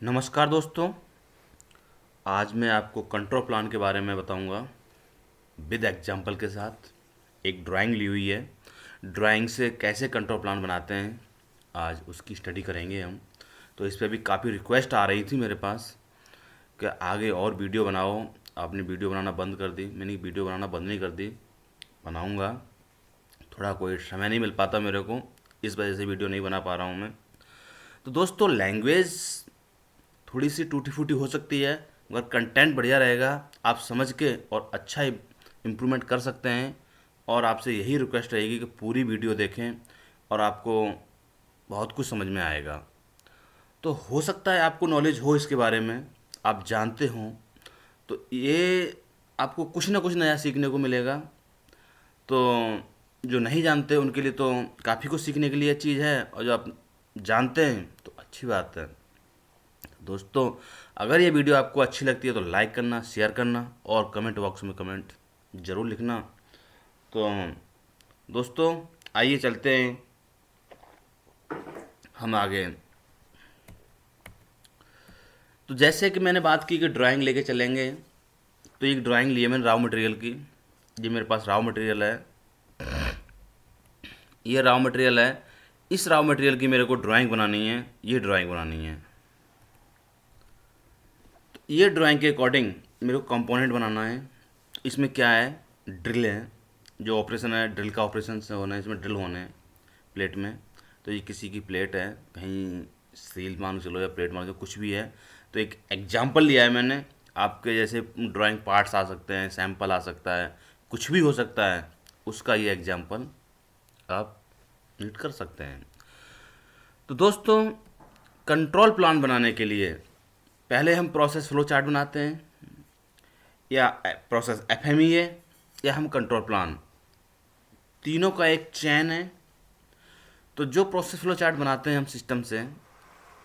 नमस्कार दोस्तों। आज मैं आपको कंट्रोल प्लान के बारे में बताऊंगा विद एग्जांपल के साथ। एक ड्राइंग ली हुई है, ड्राइंग से कैसे कंट्रोल प्लान बनाते हैं आज उसकी स्टडी करेंगे हम। तो इस पे भी काफ़ी रिक्वेस्ट आ रही थी मेरे पास कि आगे और वीडियो बनाओ। आपने वीडियो बनाना बंद कर दी। मैंने वीडियो बनाना बंद नहीं कर दी, बनाऊंगा। थोड़ा कोई समय नहीं मिल पाता मेरे को, इस वजह से वीडियो नहीं बना पा रहा हूँ मैं। तो दोस्तों, लैंग्वेज थोड़ी सी टूटी फूटी हो सकती है, मगर कंटेंट बढ़िया रहेगा। आप समझ के और अच्छा इम्प्रूवमेंट कर सकते हैं। और आपसे यही रिक्वेस्ट रहेगी कि पूरी वीडियो देखें और आपको बहुत कुछ समझ में आएगा। तो हो सकता है आपको नॉलेज हो इसके बारे में, आप जानते हों, तो ये आपको कुछ ना कुछ नया सीखने को मिलेगा। तो जो नहीं जानते उनके लिए तो काफ़ी कुछ सीखने के लिए चीज़ है, और जो आप जानते हैं तो अच्छी बात है। दोस्तों, अगर ये वीडियो आपको अच्छी लगती है तो लाइक करना, शेयर करना और कमेंट बॉक्स में कमेंट ज़रूर लिखना। तो दोस्तों, आइए चलते हैं हम आगे। तो जैसे कि मैंने बात की कि ड्राइंग लेके चलेंगे, तो एक ड्राइंग ली है मैंने रॉ मटेरियल की। ये मेरे पास रॉ मटेरियल है, ये रॉ मटेरियल है। इस रॉ मटेरियल की मेरे को ड्राइंग बनानी है, ये ड्राइंग बनानी है। ये ड्राइंग के अकॉर्डिंग मेरे को कंपोनेंट बनाना है। इसमें क्या है, ड्रिल है, जो ऑपरेशन है ड्रिल का ऑपरेशन से होना है। इसमें ड्रिल होने हैं प्लेट में। तो ये किसी की प्लेट है, कहीं सील मान के चलो या प्लेट मान के कुछ भी है। तो एक एग्जांपल लिया है मैंने। आपके जैसे ड्राइंग पार्ट्स आ सकते हैं, सैंपल आ सकता है, कुछ भी हो सकता है, उसका ये एग्जांपल आप रीड कर सकते हैं। तो दोस्तों, कंट्रोल प्लान बनाने के लिए पहले हम प्रोसेस फ्लो चार्ट बनाते हैं, या प्रोसेस एफएमई है, या हम कंट्रोल प्लान, तीनों का एक चैन है। तो जो प्रोसेस फ्लो चार्ट बनाते हैं हम सिस्टम से,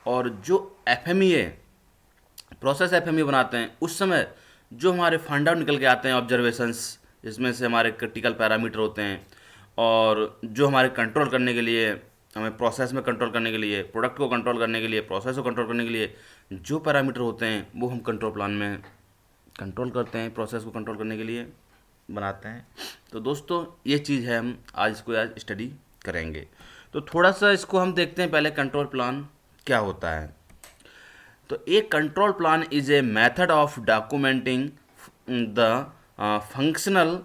और जो एफएमई है, प्रोसेस एफएमई बनाते हैं, उस समय जो हमारे फाइंड आउट निकल के आते हैं ऑब्जर्वेशंस, जिसमें से हमारे क्रिटिकल पैरामीटर होते हैं, और जो हमारे कंट्रोल करने के लिए, हमें प्रोसेस में कंट्रोल करने के लिए, प्रोडक्ट को कंट्रोल करने के लिए, प्रोसेस को कंट्रोल करने के लिए जो पैरामीटर होते हैं, वो हम कंट्रोल प्लान में कंट्रोल करते हैं, प्रोसेस को कंट्रोल करने के लिए बनाते हैं। तो दोस्तों, ये चीज़ है, हम आज इसको आज स्टडी करेंगे। तो थोड़ा सा इसको हम देखते हैं पहले, कंट्रोल प्लान क्या होता है। तो एक control plan is a method of documenting the functional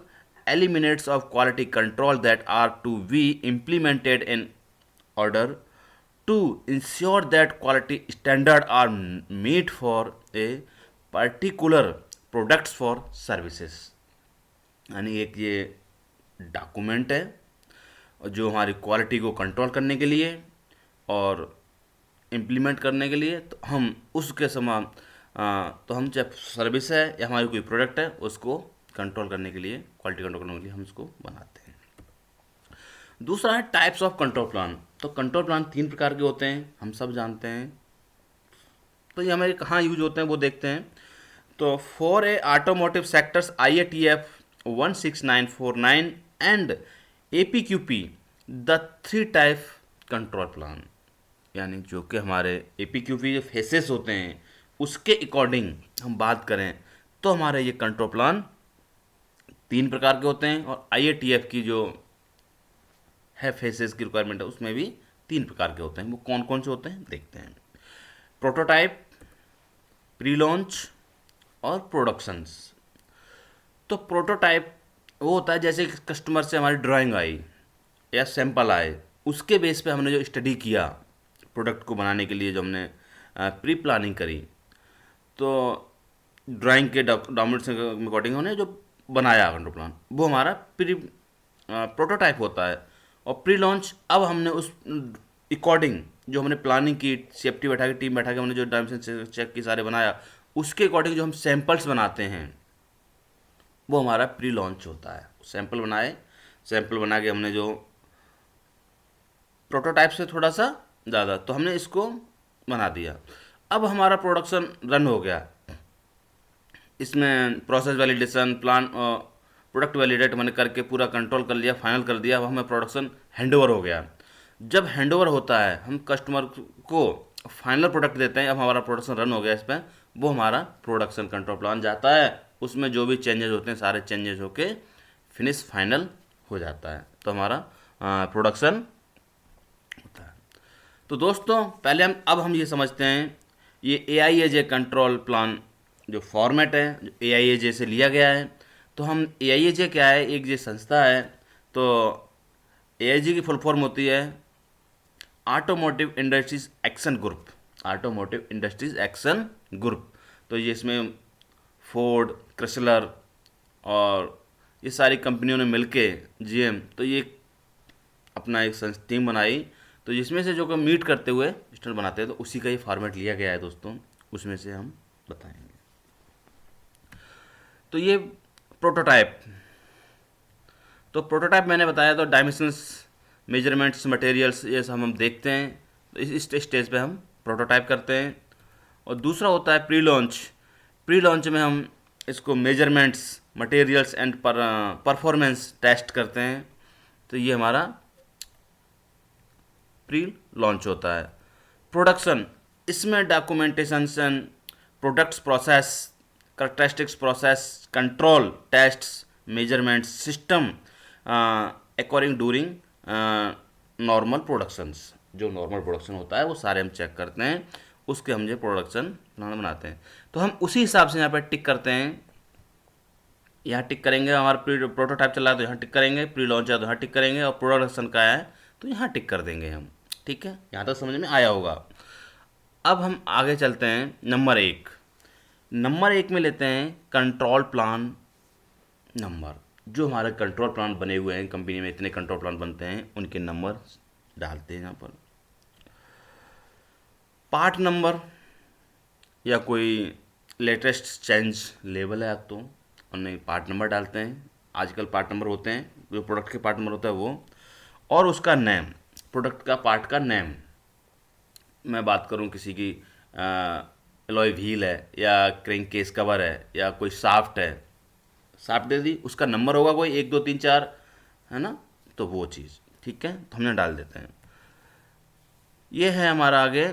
elements of quality control that are to be implemented in order to ensure that quality standard are meet for a particular products for services। यानी एक ये document है जो हमारी quality को control करने के लिए और इम्प्लीमेंट करने के लिए, तो हम उसके समान, तो हम चाहे सर्विस है या हमारी कोई प्रोडक्ट है, उसको कंट्रोल करने के लिए, क्वालिटी कंट्रोल करने के लिए हम उसको बनाते हैं। दूसरा है टाइप्स ऑफ कंट्रोल प्लान। तो कंट्रोल प्लान तीन प्रकार के होते हैं, हम सब जानते हैं। तो ये हमारे कहाँ यूज होते हैं वो देखते हैं। तो for a automotive sectors IATF 16949 and APQP the three type control plan. यानी जो कि हमारे APQP जो फेसेस होते हैं उसके अकॉर्डिंग हम बात करें, तो हमारे ये कंट्रोल प्लान तीन प्रकार के होते हैं। और IATF की जो है फेसेस की रिक्वायरमेंट है, उसमें भी तीन प्रकार के होते हैं। वो कौन कौन से होते हैं देखते हैं। प्रोटोटाइप, प्री लॉन्च और प्रोडक्शंस। तो प्रोटोटाइप वो होता है जैसे कस्टमर से हमारी ड्राइंग आई या सैंपल आए, उसके बेस पे हमने जो स्टडी किया प्रोडक्ट को बनाने के लिए, जो हमने प्री प्लानिंग करी, तो ड्राइंग के डॉक्यूमेंट्स के अकॉर्डिंग हमने जो बनाया कंट्रोल प्लान, वो हमारा प्री प्रोटोटाइप होता है। और प्री लॉन्च, अब हमने उस अकॉर्डिंग जो हमने प्लानिंग की, सेफ्टी बैठा के, टीम बैठा के, हमने जो डायमेंशन चेक की, सारे बनाया, उसके अकॉर्डिंग जो हम सैंपल्स बनाते हैं, वो हमारा प्री लॉन्च होता है। सैंपल बनाए, सैंपल बना के हमने जो प्रोटोटाइप से थोड़ा सा ज़्यादा, तो हमने इसको बना दिया। अब हमारा प्रोडक्शन रन हो गया, इसमें process validation, plan, product validate मैंने करके पूरा कंट्रोल कर लिया, फाइनल कर दिया। अब हमें प्रोडक्शन हैंडओवर हो गया। जब हैंडओवर होता है, हम कस्टमर को फाइनल प्रोडक्ट देते हैं, अब हमारा प्रोडक्शन रन हो गया इस पर, वो हमारा प्रोडक्शन कंट्रोल प्लान जाता है, उसमें जो भी चेंजेस होते हैं सारे चेंजेस होके फिनिश फाइनल हो जाता है, तो हमारा प्रोडक्शन होता है। तो दोस्तों पहले हम ये समझते हैं ये AIAJ कंट्रोल प्लान जो फॉर्मेट है, जो AIAJ से लिया गया है। तो हम AIAJ क्या है, एक ये संस्था है। तो AIAJ की फुल फॉर्म होती है automotive industries action group, automotive industries action group. तो ये इसमें फोर्ड, क्रिसलर और ये सारी कंपनियों ने मिलके GM, तो ये अपना एक टीम बनाई, तो जिसमें से जो मीट करते हुए स्टैंडर्ड बनाते हैं, तो उसी का ये फॉर्मेट लिया गया है दोस्तों, उसमें से हम बताएंगे। तो ये प्रोटोटाइप, तो प्रोटोटाइप मैंने बताया, तो डायमेंशंस, मेजरमेंट्स, मटेरियल्स, ये सब हम देखते हैं, तो इस स्टेज पे हम प्रोटोटाइप करते हैं। और दूसरा होता है प्री लॉन्च। प्री लॉन्च में हम इसको measurements, materials and performance test करते हैं, तो ये हमारा प्री लॉन्च होता है। प्रोडक्शन, इसमें documentations and products process, characteristics process, control, tests, measurements, system according during normal productions, जो नॉर्मल प्रोडक्शन होता है वो सारे हम चेक करते हैं, उसके हम जो प्रोडक्शन प्लान बनाते हैं। तो हम उसी हिसाब से यहाँ पर टिक करते हैं, यहाँ टिक करेंगे, हमारा प्री प्रोटोटाइप चल रहा है तो यहाँ टिक करेंगे, प्री लॉन्च है तो यहाँ टिक करेंगे, और प्रोडक्शन का है तो यहाँ टिक कर देंगे हम। ठीक है, यहाँ तक समझ में आया होगा। अब हम आगे चलते हैं नंबर 1। नंबर 1 में लेते हैं कंट्रोल प्लान नंबर। जो हमारे कंट्रोल प्लान बने हुए हैं, कंपनी में इतने कंट्रोल प्लान बनते हैं, उनके नंबर डालते हैं यहाँ पर। पार्ट नंबर या कोई लेटेस्ट चेंज लेवल है आप तो, और नहीं पार्ट नंबर डालते हैं। आजकल पार्ट नंबर होते हैं, जो प्रोडक्ट के पार्ट नंबर होता है वो, और उसका नेम, प्रोडक्ट का पार्ट का नेम। मैं बात करूं किसी की एलॉय व्हील है, या क्रेंक केस कवर है, या कोई साफ्ट है, साफ्ट दे दी, उसका नंबर होगा कोई 1 2 3 4, है ना, तो वो चीज़ ठीक है, तो हमने डाल देते हैं। ये है हमारा आगे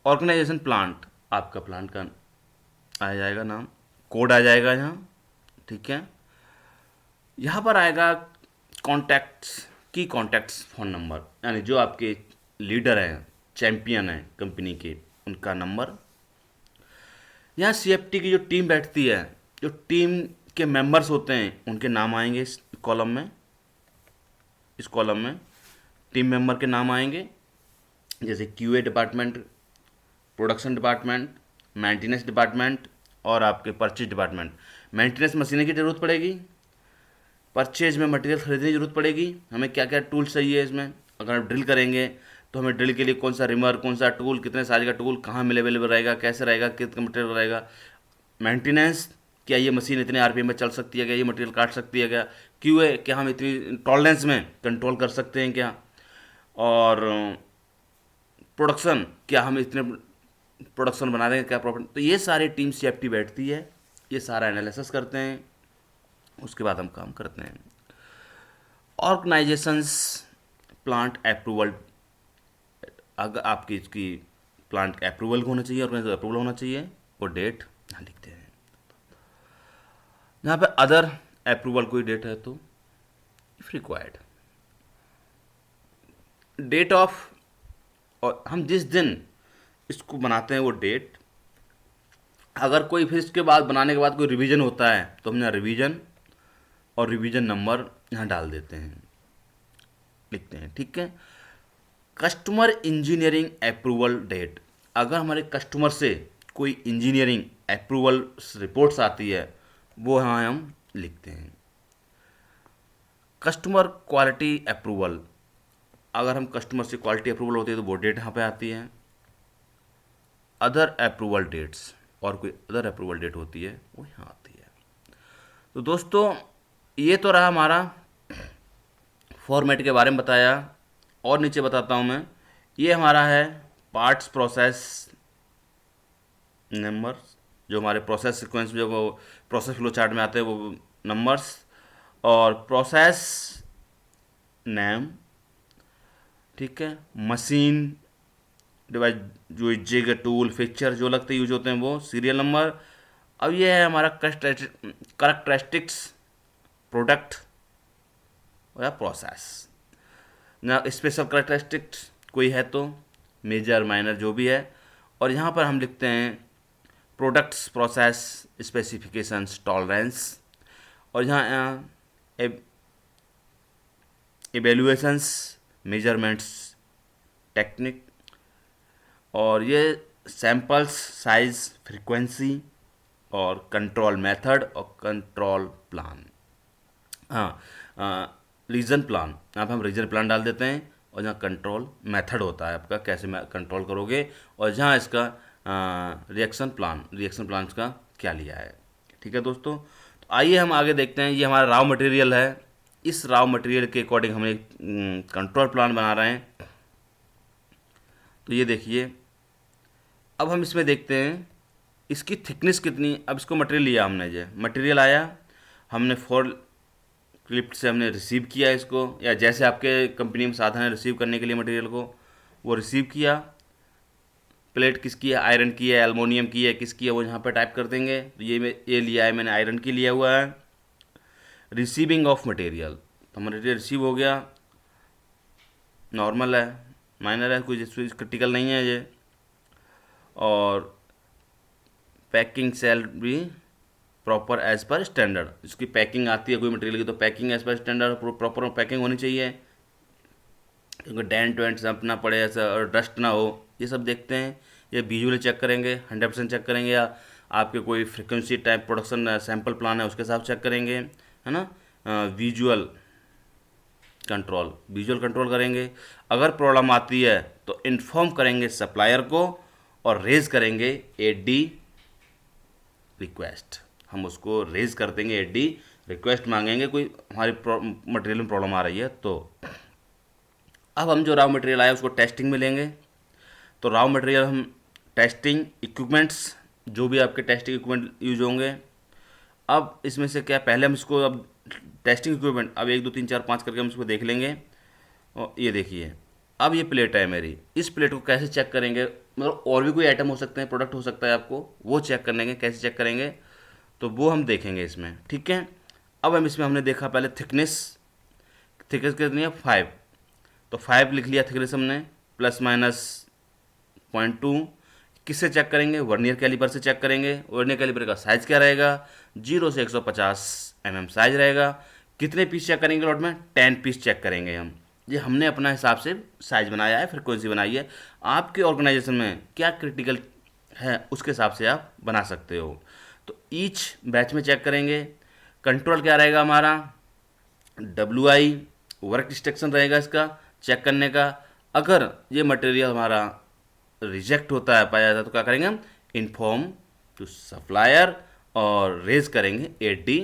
ऑर्गेनाइजेशन प्लांट, आपका प्लांट का आ जाएगा नाम, कोड आ जाएगा यहाँ। ठीक है, यहाँ पर आएगा कॉन्टैक्ट्स, की कॉन्टैक्ट्स फ़ोन नंबर, यानी जो आपके लीडर हैं, चैम्पियन हैं कंपनी के, उनका नंबर। यहाँ CFT की जो टीम बैठती है, जो टीम के मेंबर्स होते हैं, उनके नाम आएंगे इस कॉलम में। इस कॉलम में टीम मेंबर के नाम आएंगे, जैसे QA department, production department, maintenance department, और आपके परचेज डिपार्टमेंट। मेंटेनेंस मशीनें की ज़रूरत पड़ेगी, परचेज में मटेरियल खरीदने की जरूरत पड़ेगी, हमें क्या क्या टूल्स चाहिए इसमें। अगर हम ड्रिल करेंगे तो हमें ड्रिल के लिए कौन सा रिमर, कौन सा टूल, कितने साइज का टूल, कहाँ में अवेलेबल रहेगा, कैसे रहेगा, कितना मटेरियल रहेगा। मेंटेनेंस, क्या ये मशीन इतने RPM में चल सकती है, क्या ये मटेरियल काट सकती है, क्या QA, क्या हम इतनी टॉलरेंस में कंट्रोल कर सकते हैं क्या। और प्रोडक्शन, क्या हम इतने प्रोडक्शन बना देंगे, क्या प्रॉफिट। तो ये सारी टीम CFT बैठती है, ये सारा एनालिसिस करते हैं, उसके बाद हम काम करते हैं। ऑर्गेनाइजेशंस प्लांट अप्रूवल, अगर आपकी इसकी प्लांट अप्रूवल होना चाहिए, ऑर्गेनाइजेशन अप्रूवल होना चाहिए, और डेट यहाँ लिखते हैं। यहाँ पे अदर अप्रूवल कोई डेट है तो इफ रिक्वायर्ड, डेट ऑफ, और हम जिस दिन इसको बनाते हैं वो डेट। अगर कोई फिर इसके बाद बनाने के बाद कोई रिवीजन होता है तो हमने रिवीजन और रिवीजन नंबर यहाँ डाल देते हैं, लिखते हैं। ठीक है, कस्टमर इंजीनियरिंग अप्रूवल डेट, अगर हमारे कस्टमर से कोई इंजीनियरिंग अप्रूवल रिपोर्ट्स आती है वो यहाँ हम लिखते हैं। कस्टमर क्वालिटी अप्रूवल, अगर हम कस्टमर से क्वालिटी अप्रूवल होती है तो वो डेट यहाँ पे आती है। अदर अप्रूवल डेट्स, और कोई अदर अप्रूवल डेट होती है वो यहाँ आती है। तो दोस्तों ये तो रहा हमारा फॉर्मेट के बारे में बताया, और नीचे बताता हूँ मैं, ये हमारा है पार्ट्स प्रोसेस नंबर्स, जो हमारे प्रोसेस सीक्वेंस में जो वो प्रोसेस फ्लो चार्ट में आते हैं वो नंबर्स, और प्रोसेस नेम। ठीक है, मशीन डिवाइस जो जिग टूल फिक्चर जो लगते यूज होते हैं वो, सीरियल नंबर। अब ये है हमारा करेक्टरिस्टिक्स, प्रोडक्ट या प्रोसेस ना, स्पेशल करेक्टरिस्टिक्स कोई है तो, मेजर माइनर जो भी है। और यहाँ पर हम लिखते हैं प्रोडक्ट्स, प्रोसेस, स्पेसिफिकेशंस, टॉलरेंस। और यहाँ इवेल्युएशंस, मेजरमेंट्स, टेक्निक। और ये सैम्पल्स, साइज, फ्रीक्वेंसी और कंट्रोल मेथड और कंट्रोल प्लान। हाँ, रीजन प्लान, यहाँ पर हम रीजन प्लान डाल देते हैं। और जहाँ कंट्रोल मेथड होता है आपका, कैसे कंट्रोल करोगे। और जहाँ इसका रिएक्शन प्लान का क्या लिया है। ठीक है दोस्तों, तो आइए हम आगे देखते हैं। ये हमारा रॉ मटेरियल है, इस रॉ मटेरियल के अकॉर्डिंग हम एक कंट्रोल प्लान बना रहे हैं। तो ये देखिए, अब हम इसमें देखते हैं इसकी थिकनेस कितनी। अब इसको मटेरियल लिया हमने, जो मटेरियल आया, हमने क्लिप्ट से हमने रिसीव किया इसको, या जैसे आपके कंपनी में साधन है रिसीव करने के लिए मटेरियल को, वो रिसीव किया। प्लेट किसकी है, आयरन की है, एल्युमिनियम की है, किसकी है वो यहाँ पे टाइप कर देंगे। तो ये लिया है मैंने, आयरन की लिया हुआ है। रिसीविंग ऑफ मटेरियल, तो मटेरियल रिसीव हो गया, नॉर्मल है, माइनर है, कोई क्रिटिकल नहीं है ये। और पैकिंग सेल भी प्रॉपर एज पर स्टैंडर्ड, इसकी पैकिंग आती है कोई मटेरियल की तो पैकिंग एज पर स्टैंडर्ड प्रॉपर पैकिंग होनी चाहिए, क्योंकि डेंट वेंट अपना पड़े ऐसा और डस्ट ना हो, ये सब देखते हैं। ये विजुअली चेक करेंगे, 100% चेक करेंगे, या आपके कोई frequency type production sample plan है उसके साथ चेक करेंगे, है ना। विजुअल कंट्रोल करेंगे। अगर प्रॉब्लम आती है तो इन्फॉर्म करेंगे सप्लायर को और रेज करेंगे एडी रिक्वेस्ट, हम उसको रेज कर देंगे, एडी रिक्वेस्ट मांगेंगे कोई हमारी मटेरियल में प्रॉब्लम आ रही है तो। अब हम जो रॉ मटेरियल आया उसको टेस्टिंग में लेंगे। तो रॉ मटेरियल हम टेस्टिंग इक्विपमेंट्स, जो भी आपके टेस्टिंग इक्विपमेंट यूज होंगे। अब इसमें से क्या, पहले हम इसको, अब टेस्टिंग इक्विपमेंट अब 1 2 3 4 5 करके हम इसको देख लेंगे। और ये देखिए, अब ये प्लेट है मेरी, इस प्लेट को कैसे चेक करेंगे, मतलब और भी कोई आइटम हो सकते हैं, प्रोडक्ट हो सकता है आपको, वो चेक करने के कैसे चेक करेंगे तो वो हम देखेंगे इसमें। ठीक है, अब हम इसमें हमने देखा पहले थिकनेस कितनी है 5, तो 5 लिख लिया थिकनेस हमने, प्लस माइनस 0.2। किससे चेक करेंगे, वर्नियर कैलिपर से चेक करेंगे। वर्नियर कैलिपर का साइज़ क्या रहेगा, 0 से 150 mm साइज रहेगा। कितने पीस चेक करेंगे लॉट में, 10 पीस चेक करेंगे हम। ये हमने अपना हिसाब से साइज बनाया है, फ्रिक्वेंसी बनाई है। आपके ऑर्गेनाइजेशन में क्या क्रिटिकल है उसके हिसाब से आप बना सकते हो। तो ईच बैच में चेक करेंगे। कंट्रोल क्या रहेगा हमारा, WI वर्क इंस्ट्रक्शन रहेगा इसका चेक करने का। अगर ये मटेरियल हमारा रिजेक्ट होता है, पाया जाता है, तो क्या करेंगे हम, इन्फॉर्म टू सप्लायर और रेज करेंगे एडी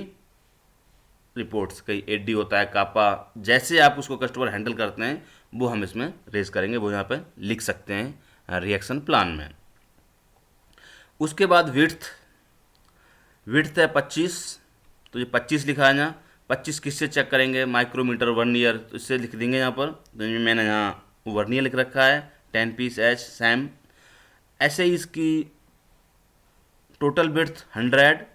रिपोर्ट्स। कई एडी होता है, कापा, जैसे आप उसको कस्टमर हैंडल करते हैं वो हम इसमें रेज करेंगे, वो यहाँ पे लिख सकते हैं रिएक्शन प्लान में। उसके बाद विड्थ है 25, तो ये 25 लिखा है यहाँ। 25 किससे चेक करेंगे, माइक्रोमीटर, वर्नियर, तो इससे लिख देंगे यहाँ पर। तो मैंने यहाँ वर्नियर लिख रखा है, 10 पीस एच सैम। ऐसे ही इसकी टोटल विड्थ 100,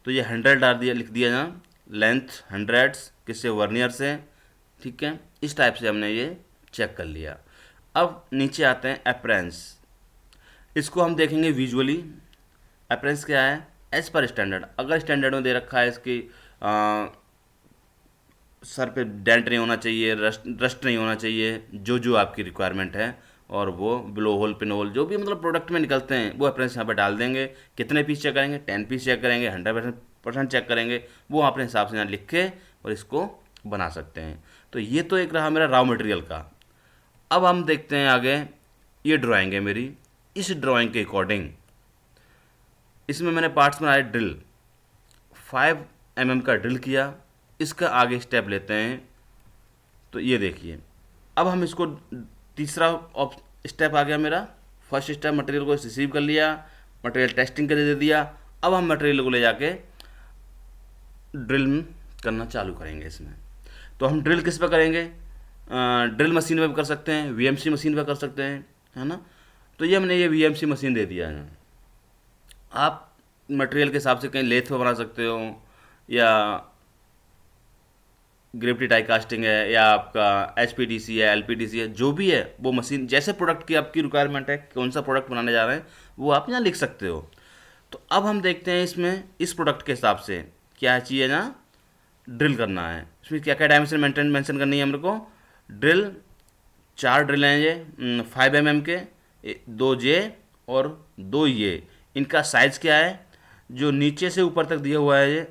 तो ये 100 डाल दिया, लिख दिया यहाँ। लेंथ 100 किससे, वर्नियर से। ठीक है, इस टाइप से हमने ये चेक कर लिया। अब नीचे आते हैं अपरेंस, इसको हम देखेंगे विजुअली। अपरेंस क्या है, एज पर स्टैंडर्ड, अगर स्टैंडर्ड में दे रखा है इसकी सर पे डेंट नहीं होना चाहिए, रस्ट नहीं होना चाहिए, जो आपकी रिक्वायरमेंट है, और वो ब्लो होल, पिन होल, जो भी मतलब प्रोडक्ट में निकलते हैं वो अपरेंस यहाँ पे डाल देंगे। कितने पीस चेक करेंगे, 10 पीस चेक करेंगे, 100% चेक करेंगे, वो अपने हिसाब से यहाँ लिख के और इसको बना सकते हैं। तो ये तो एक रहा मेरा रॉ मटेरियल का। अब हम देखते हैं आगे, ये ड्राइंग है मेरी। इस ड्राइंग के अकॉर्डिंग इसमें मैंने पार्ट्स बनाए, ड्रिल 5 mm का ड्रिल किया। इसका आगे स्टेप लेते हैं, तो ये देखिए, अब हम इसको तीसरा स्टेप आ गया मेरा। फर्स्ट स्टेप मटेरियल को रिसीव कर लिया, मटेरियल टेस्टिंग के लिए दे दिया। अब हम मटेरियल को ले जाके ड्रिल करना चालू करेंगे इसमें। तो हम ड्रिल किस पे करेंगे, ड्रिल मशीन पे कर सकते हैं, VMC मशीन पे कर सकते हैं, है ना। तो ये हमने ये वीएमसी मशीन दे दिया है। आप मटेरियल के हिसाब से कहीं लेथ पे बना सकते हो, या ग्रेविटी डाई कास्टिंग है, या आपका एचपीडीसी है, एलपीडीसी है, जो भी है वो मशीन जैसे प्रोडक्ट की आपकी रिक्वायरमेंट है, कौन सा प्रोडक्ट बनाने जा रहे हैं वो आप यहाँ लिख सकते हो। तो अब हम देखते हैं इसमें इस प्रोडक्ट के हिसाब से क्या चाहिए ना, ड्रिल करना है। इसमें क्या क्या डायमेंशन मेंशन करनी है मेरे को। ड्रिल 4 ड्रिल हैं ये 5 mm के, 2 जे और 2 ये। इनका साइज़ क्या है, जो नीचे से ऊपर तक दिया हुआ है ये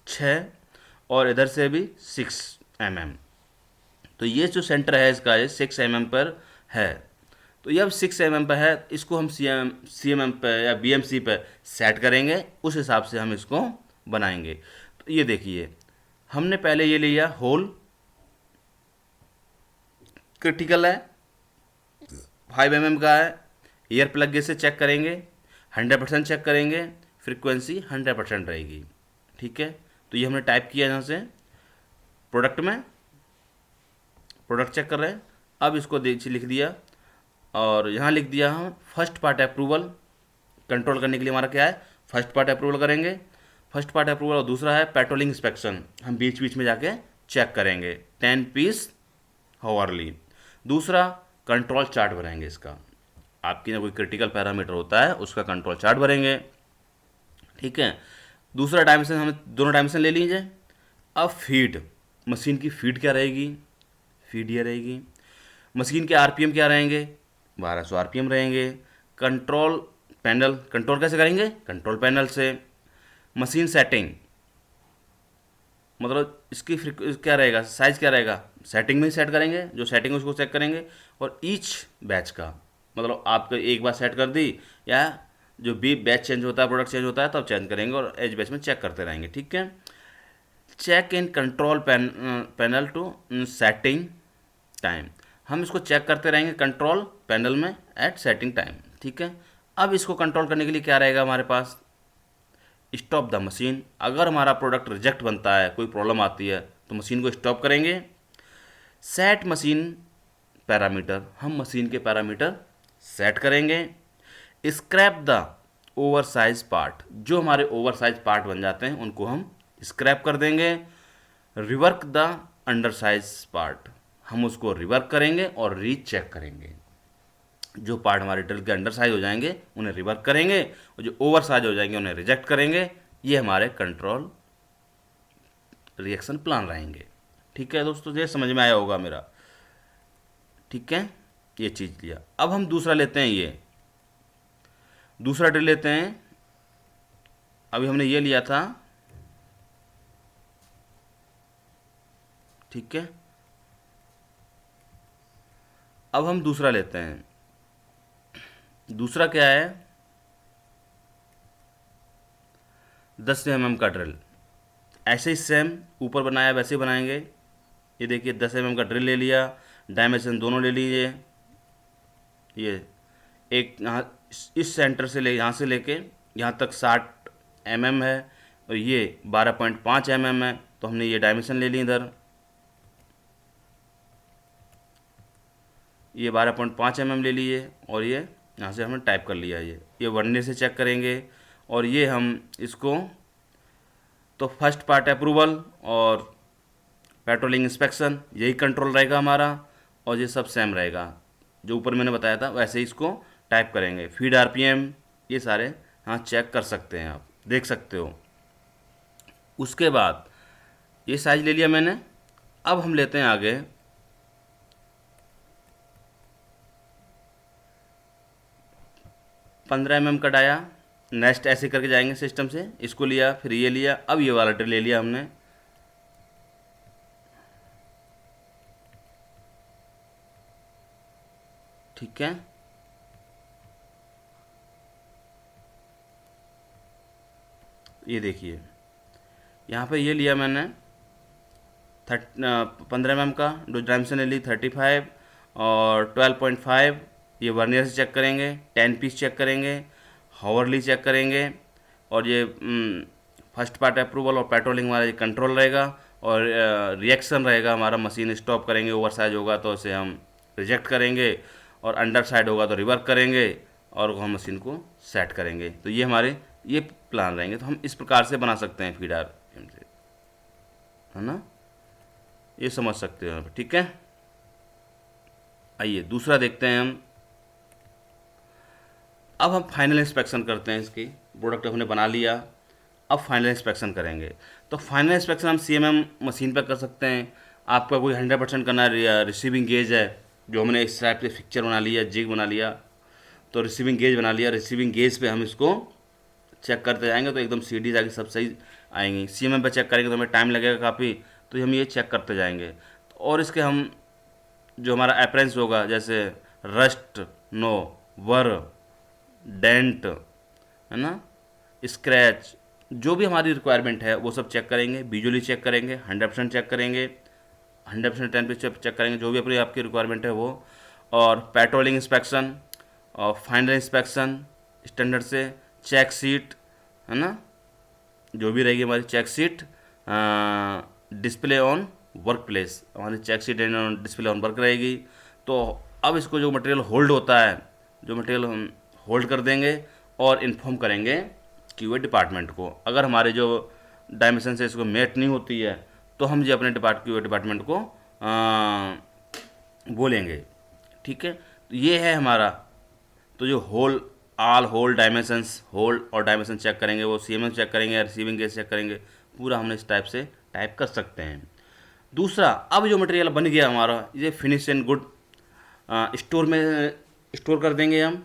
6, और इधर से भी 6 mm। तो ये जो सेंटर है इसका, ये 6 mm पर है। तो ये अब 6 mm पर है, इसको हम सी एम पे या BMC पे सेट करेंगे, उस हिसाब से हम इसको बनाएंगे। तो ये देखिए, हमने पहले ये लिया होल, क्रिटिकल है, 5 mm का है। एयर प्लग से चेक करेंगे, 100% चेक करेंगे, फ्रीक्वेंसी 100% रहेगी। ठीक है, तो ये हमने टाइप किया यहाँ से प्रोडक्ट में, प्रोडक्ट चेक कर रहे हैं। अब इसको लिख दिया, और यहाँ लिख दिया हम फर्स्ट पार्ट अप्रूवल। कंट्रोल करने के लिए हमारा क्या है, फर्स्ट पार्ट अप्रूवल करेंगे, फर्स्ट पार्ट अप्रूवल। और दूसरा है पेट्रोलिंग इंस्पेक्शन, हम बीच बीच में जाके चेक करेंगे 10 पीस हावरली। दूसरा कंट्रोल चार्ट भरेंगे इसका, आपकी ना कोई क्रिटिकल पैरामीटर होता है उसका कंट्रोल चार्ट भरेंगे। ठीक है, दूसरा डायमेंशन, हमें दोनों डायमेंशन ले लीजिए। अब फीड, मशीन की फीड क्या रहेगी, फीड ये रहेगी। मशीन के आरपीएम क्या रहेंगे, 1200 आरपीएम रहेंगे। कंट्रोल पैनल, कंट्रोल कैसे करेंगे, कंट्रोल पैनल से। मशीन सेटिंग, मतलब इसकी क्या रहेगा, साइज़ क्या रहेगा, सेटिंग में ही सेट करेंगे, जो सेटिंग है उसको चेक करेंगे। और ईच बैच का, मतलब आपको एक बार सेट कर दी, या जो भी बैच चेंज होता है, प्रोडक्ट चेंज होता है, तब चेंज करेंगे, और एज बैच में चेक करते रहेंगे। ठीक है, check in control panel to setting time, हम इसको चेक करते रहेंगे कंट्रोल पैनल में एट सेटिंग टाइम। ठीक है, अब इसको कंट्रोल करने के लिए क्या रहेगा हमारे पास, स्टॉप द मशीन। अगर हमारा प्रोडक्ट रिजेक्ट बनता है, कोई प्रॉब्लम आती है, तो मशीन को स्टॉप करेंगे। सेट मशीन पैरामीटर, हम मशीन के पैरामीटर सेट करेंगे। Scrap the over size part, जो हमारे ओवर साइज पार्ट बन जाते हैं उनको हम स्क्रैप कर देंगे। Rework the under size part, हम उसको रिवर्क करेंगे और रीचेक करेंगे। जो पार्ट हमारे ड्रिल के अंडर साइज हो जाएंगे उन्हें रिवर्क करेंगे, और जो ओवर साइज हो जाएंगे उन्हें रिजेक्ट करेंगे। ये हमारे कंट्रोल रिएक्शन प्लान रहेंगे। ठीक है दोस्तों, ये समझ में आया होगा मेरा। ठीक है, ये चीज़ लिया। अब हम दूसरा लेते हैं, ये दूसरा ड्रिल लेते हैं। अभी हमने ये लिया था। ठीक है, अब हम दूसरा लेते हैं। दूसरा क्या है, 10 mm का ड्रिल। ऐसे ही सेम ऊपर बनाया वैसे ही बनाएंगे। ये देखिए 10 mm का ड्रिल ले लिया, डायमेंशन दोनों ले लीजिए। ये एक यहाँ इस सेंटर से यहाँ से लेके यहाँ तक 60 mm है, और ये 12.5 mm है। तो हमने ये डायमेंशन ले ली इधर, ये 12.5 mm ले लिए, और ये यहाँ से हमने टाइप कर लिया। ये वर्नियर से चेक करेंगे, और ये हम इसको तो फर्स्ट पार्ट अप्रूवल और पेट्रोलिंग इंस्पेक्शन, यही कंट्रोल रहेगा हमारा, और ये सब सेम रहेगा जो ऊपर मैंने बताया था, वैसे ही इसको टाइप करेंगे। फीड आरपीएम, ये सारे हाँ चेक कर सकते हैं, आप देख सकते हो। उसके बाद ये साइज ले लिया मैंने। अब हम लेते हैं आगे 15 mm का डाया। नेक्स्ट ऐसे करके जाएंगे सिस्टम से, इसको लिया, फिर ये लिया, अब ये वाला ड्रिल ले लिया हमने। ठीक है, ये देखिए यहाँ पे ये लिया मैंने 15 mm का, दो डायमेंशन ले ली 35 और 12.5। ये वर्नियर से चेक करेंगे, 10 पीस चेक करेंगे, हावरली चेक करेंगे, और ये फर्स्ट पार्ट अप्रूवल और पेट्रोलिंग हमारा ये कंट्रोल रहेगा, और रिएक्शन रहेगा हमारा, मशीन स्टॉप करेंगे, ओवर साइज होगा तो उसे हम रिजेक्ट करेंगे, और अंडर साइड होगा तो रिवर्क करेंगे और हम मशीन को सेट करेंगे। तो ये हमारे ये प्लान रहेंगे। तो हम इस प्रकार से बना सकते हैं फीडर से, है ना, ये समझ सकते हो, ठीक है। आइए दूसरा देखते हैं हम। अब हम फाइनल इंस्पेक्शन करते हैं। इसकी प्रोडक्ट हमने बना लिया, अब फाइनल इंस्पेक्शन करेंगे। तो फाइनल इंस्पेक्शन हम CMM मशीन पर कर सकते हैं। आपका कोई 100% करना है, रिसीविंग गेज है, जो हमने इस टाइप से फिक्चर बना लिया, जिग बना लिया, तो रिसीविंग गेज बना लिया। रिसीविंग गेज पे हम इसको चेक करते जाएंगे तो एकदम सीढ़ी जाके सब सही आएंगी। CMM पे चेक करेंगे तो हमें टाइम लगेगा काफ़ी, तो हम ये चेक करते जाएंगे। और इसके हम जो हमारा अपरेंस होगा, जैसे रस्ट, नो, वर, डेंट, है ना, स्क्रैच, जो भी हमारी रिक्वायरमेंट है वो सब चेक करेंगे। विजुअली चेक करेंगे, 100% चेक करेंगे, 100% टेम्परेचर चेक करेंगे, जो भी अपनी आपकी रिक्वायरमेंट है वो। और पेट्रोलिंग इंस्पेक्शन और फाइनल इंस्पेक्शन स्टैंडर्ड से, चेक सीट, है ना, जो भी रहेगी हमारी check sheet, display on work place, हमारी check sheet and display on work रहेगी। तो अब इसको जो मटेरियल होल्ड होता है, जो मटेरियल हम होल्ड कर देंगे और इन्फॉर्म करेंगे QA डिपार्टमेंट को। अगर हमारे जो डायमेंशन से इसको मेट नहीं होती है तो हम ये अपने QA डिपार्टमेंट को बोलेंगे, ठीक है। तो ये है हमारा, तो जो होल डायमेंशंस, होल और डायमेंशन चेक करेंगे, वो CMM चेक करेंगे, रिसीविंग गेज चेक करेंगे, पूरा हमने इस टाइप से टाइप कर सकते हैं। दूसरा, अब जो मटेरियल बन गया हमारा, ये फिनिश एंड गुड स्टोर में स्टोर कर देंगे हम।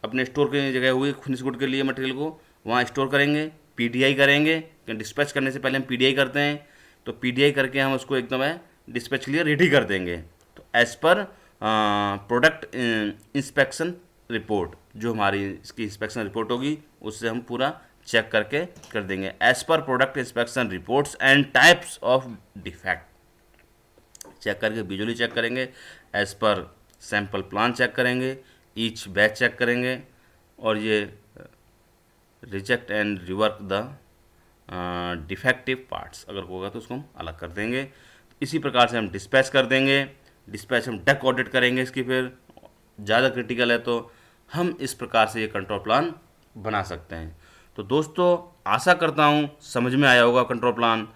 अपने स्टोर की जगह हुई फिनिश गुड के लिए मटेरियल को वहाँ स्टोर करेंगे, PDI करेंगे। डिस्पैच करने से पहले हम PDI करते हैं, तो PDI करके हम उसको एकदम है डिस्पैच के लिए रेडी कर देंगे। तो एज़ पर प्रोडक्ट इंस्पेक्शन रिपोर्ट, जो हमारी इसकी इंस्पेक्शन रिपोर्ट होगी, उससे हम पूरा चेक करके कर देंगे। एज़ पर product inspection reports and types of defect check करके विजुअली चेक करेंगे। एज़ पर सैम्पल प्लान चेक करेंगे, ईच बैच चेक करेंगे, और ये reject and rework the defective parts अगर होगा तो उसको हम अलग कर देंगे। इसी प्रकार से हम डिस्पैच कर देंगे। डिस्पैच हम डक ऑडिट करेंगे इसकी, फिर ज़्यादा क्रिटिकल है तो हम इस प्रकार से ये कंट्रोल प्लान बना सकते हैं। तो दोस्तों, आशा करता हूँ समझ में आया होगा कंट्रोल प्लान,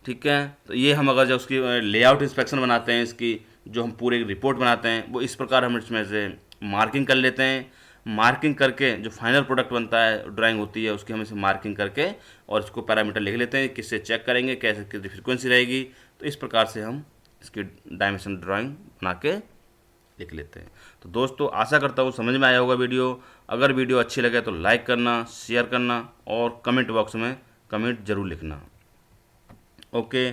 ठीक है। तो ये हम अगर जब उसकी लेआउट इंस्पेक्शन बनाते हैं, इसकी जो हम पूरे रिपोर्ट बनाते हैं, वो इस प्रकार हम इसमें से मार्किंग कर लेते हैं। मार्किंग करके जो फाइनल प्रोडक्ट बनता है, ड्राइंग होती है, उसकी हम इसे मार्किंग करके और इसको पैरामीटर लिख लेते हैं, किससे चेक करेंगे, कैसे कितनी फ्रीक्वेंसी रहेगी। तो इस प्रकार से हम इसकी डायमेंशन ड्राइंग बना के लिख लेते हैं। तो दोस्तों, आशा करता हूँ समझ में आया होगा वीडियो। अगर वीडियो अच्छी लगे तो लाइक करना, शेयर करना और कमेंट बॉक्स में कमेंट ज़रूर लिखना। ओके।